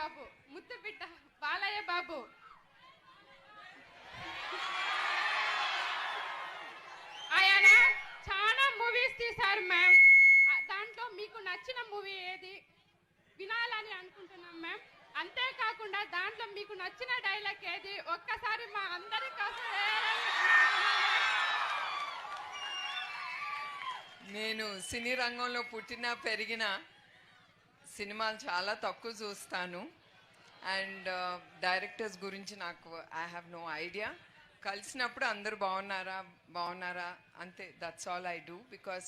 బాబు, ముద్దు బిడ్డ బాలయ్య బాబు. ఆయన చాలా మూవీస్ తీశారు మ్యామ్. దాంట్లో మీకు నచ్చిన మూవీ ఏది వినాలని అనుకుంటున్నాం మ్యామ్. అంతేకాకుండా దాంట్లో మీకు నచ్చిన డైలాగ్ ఏది ఒక్కసారి మా అందరి కోసం నేను సినీ రంగంలో పుట్టిన పెరిగిన సినిమాలు చాలా తక్కువ చూస్తాను. అండ్ డైరెక్టర్స్ గురించి నాకు ఐ హ్యావ్ నో ఐడియా. కలిసినప్పుడు అందరూ బాగున్నారా అంతే, that's all I do. Because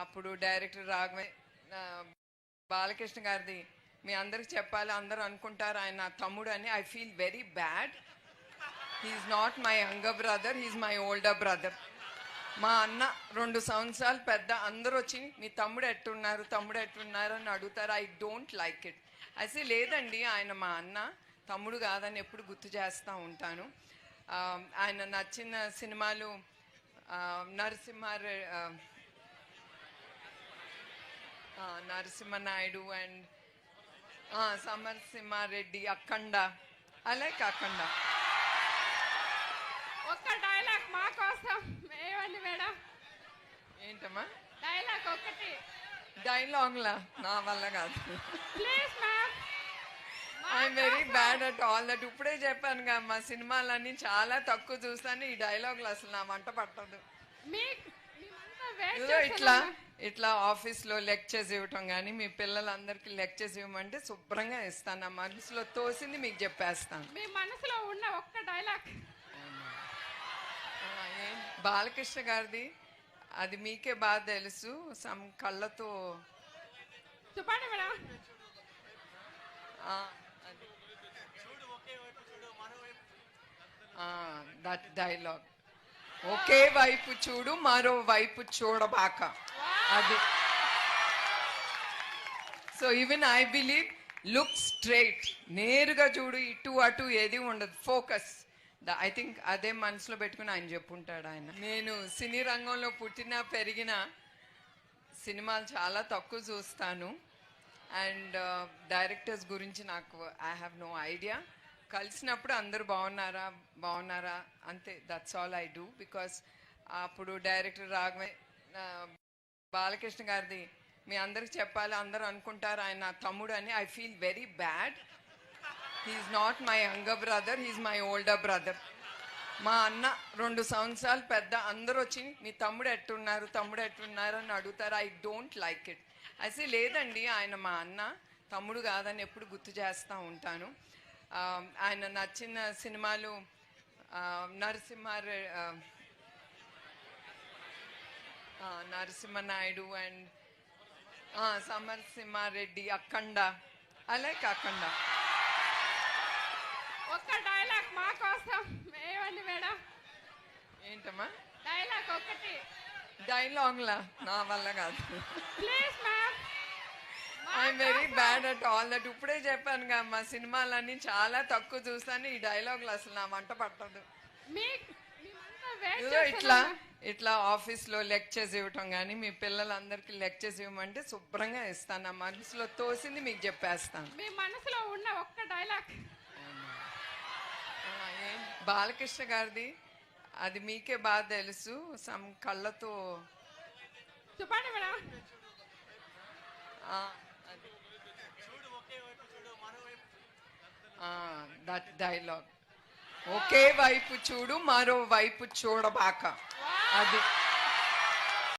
అప్పుడు డైరెక్టర్ రాఘవే బాలకృష్ణ గారిది మీ అందరికి చెప్పాలి, అందరూ అనుకుంటారు ఆయన నా తమ్ముడు అని. I feel very bad. He is not my younger brother, he is my older brother. మా అన్న 2 సంవత్సరాలు పెద్ద. అందరూ వచ్చి మీ తమ్ముడు ఎట్టున్నారు అని అడుగుతారు. I don't like it. అయితే లేదండి, ఆయన మా అన్న, తమ్ముడు కాదని ఎప్పుడు గుర్తు చేస్తూ ఉంటాను. ఆయన నచ్చిన సినిమాలు Narasimha Naidu and Samarasimha Reddy, Akhanda. I like Akhanda. ఒక్క డైలాగ్ మా కోసం ఏమండి మేడం? ఏంటమ్మా డైలాగ్ ఒకటి? డైలాగ్లా నా వల్ల కాదు. Please ma'am. I'm very bad at all that. ఇప్పుడే చెప్పాను కదా, మా సినిమాలన్నీ చాలా తక్కువ చూస్తాను. ఈ డైలాగులు అసలు నా వంట పట్టదు. ఇట్లా ఆఫీస్లో లెక్చర్స్ ఇవ్వటం కానీ, మీ పిల్లలందరికీ లెక్చర్స్ ఇవ్వమంటే శుభ్రంగా ఇస్తాను. నా మనసులో తోసింది మీకు చెప్పేస్తాను. మీ మనసులో ఉన్న ఒక్క డైలాగ్? బాలకృష్ణ గారిది అది మీకే బాగా తెలుసు. సమ్ కళ్ళతో చెప్పండి మేడం. దట్ డైలాగ్, ఒకే వైపు చూడు మరో వైపు చూడబాక, అది. So even I believe look straight, నేరుగా చూడు, ఇటు అటు ఏది ఉండదు, ఫోకస్. ఐ థింక్ అదే మనసులో పెట్టుకుని ఆయన చెప్పుంటాడు. ఆయన నేను సినీ రంగంలో పుట్టిన పెరిగిన సినిమాలు చాలా తక్కువ చూస్తాను. అండ్ డైరెక్టర్స్ గురించి నాకు ఐ హ్యావ్ నో ఐడియా. కలిసినప్పుడు అందరూ బాగున్నారా అంతే, that's all I do. Because అప్పుడు డైరెక్టర్ రాఘవే బాలకృష్ణ గారిది మీ అందరికి చెప్పాలి, అందరూ అనుకుంటారు ఆయన నా తమ్ముడు అని. I feel very bad. He is not my younger brother, he is my older brother. మా అన్న 2 సంవత్సరాలు పెద్ద. అందరూ వచ్చి మీ తమ్ముడు ఎట్టున్నారు అని అడుగుతారు. I don't like it. అయితే లేదండి, ఆయన మా అన్న, తమ్ముడు కాదని ఎప్పుడు గుర్తు చేస్తూ ఉంటాను. ఆయన నచ్చిన సినిమాలు Narasimha Naidu and Samarasimha Reddy, Akhanda. I like Akhanda. ఒక్క డైలాగ్ మా కోసం ఏమండి మేడం? ఏంటమ్మా డైలాగ్ ఒకటి? డైలాగ్లా నా వల్ల కాదు. Please ma'am. I'm very bad at all that. ఇప్పుడే చెప్పాను కదా, మా సినిమాలన్నీ చాలా తక్కువ చూస్తాను. ఈ డైలాగులు అసలు నా వంట పట్టదు. ఇట్లా ఆఫీస్లో లెక్చర్స్ ఇవ్వటం కానీ, మీ పిల్లలందరికీ లెక్చర్స్ ఇవ్వమంటే శుభ్రంగా ఇస్తాను. నా మనసులో తోసింది మీకు చెప్పేస్తాను. మీ మనసులో ఉన్న ఒక్క డైలాగ్? బాలకృష్ణ గారిది అది మీకే బాగా తెలుసు. సమ్ కళ్ళతో చెప్పండి మేడం. దట్ డైలాగ్, ఒకే వైపు చూడు మరో వైపు చూడబాక, అది.